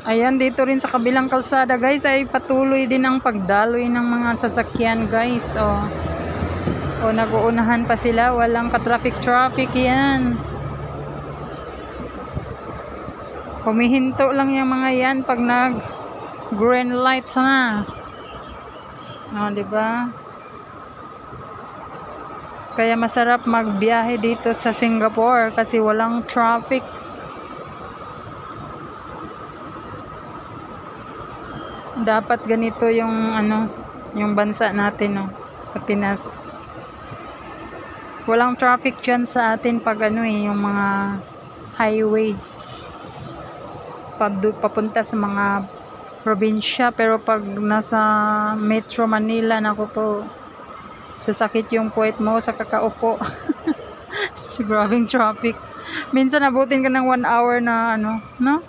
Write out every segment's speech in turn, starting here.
Ayan, dito rin sa kabilang kalsada guys ay patuloy din ang pagdaloy ng mga sasakyan guys. O nag-uunahan pa sila, walang ka-traffic yan. Humihinto lang yung mga yan pag nag green light na. O, diba? Kaya masarap magbiyahe dito sa Singapore kasi walang traffic. Dapat ganito yung yung bansa natin sa Pinas. Walang traffic dyan sa atin pag yung mga highway papunta sa mga probinsya, pero pag nasa Metro Manila, nako po, sasakit yung puwet mo sa kakaupo. Grabing traffic. Minsan abutin ka ng 1 hour na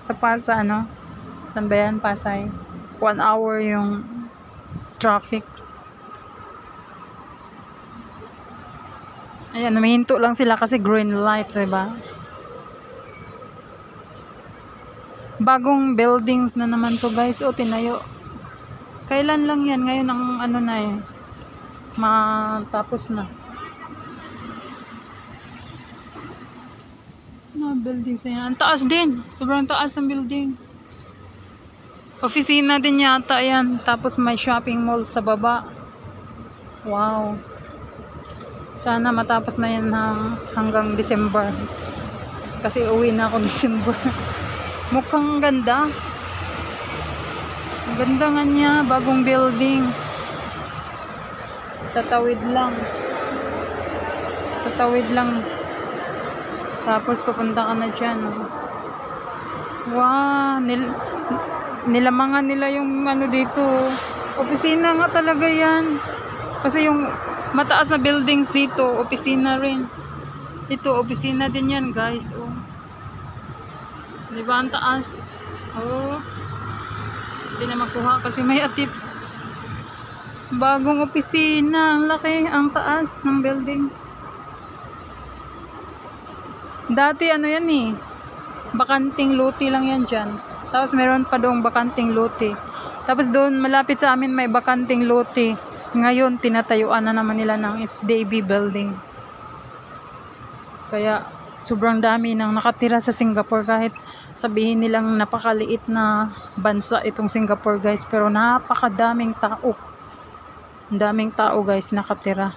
sa saan ba yan, Pasay? 1 hour yung traffic. Ayan, namihinto lang sila kasi green light, diba? Bagong buildings na naman to guys. O, tinayo. Kailan lang yan? Ngayon ang matapos na. Buildings na yan. Ang taas din. Sobrang taas ng building. Opisina din yata yan. Tapos may shopping mall sa baba. Wow. Sana matapos na yan hanggang December. Kasi uwi na ako December. Mukhang ganda. Ang ganda nga niya. Bagong building. Tatawid lang. Tapos papunta ka na dyan. Wow. Nilamangan nila yung dito. Opisina nga talaga yan. Kasi yung mataas na buildings dito, opisina rin. Ito, opisina din yan guys. Oh. Diba ang taas? Oops. Hindi na makuha kasi may atip. Bagong opisina. Ang laki, ang taas ng building. Dati yan bakanting lote lang yan dyan. Tapos meron pa doong bakanting lote. Tapos doon malapit sa amin may bakanting lote. Ngayon tinatayuan na naman nila ng It's Davy Building. Kaya sobrang dami nang nakatira sa Singapore, kahit sabihin nilang napakaliit na bansa itong Singapore guys, pero napakadaming tao. Daming tao guys nakatira.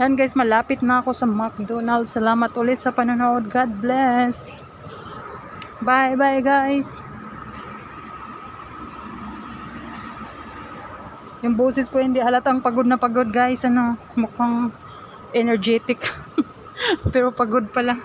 Yan guys, malapit na ako sa McDonald's. Salamat ulit sa panonood. God bless. Bye bye guys. Yung boses ko hindi halatang pagod na pagod guys. Mukhang energetic. Pero pagod pala.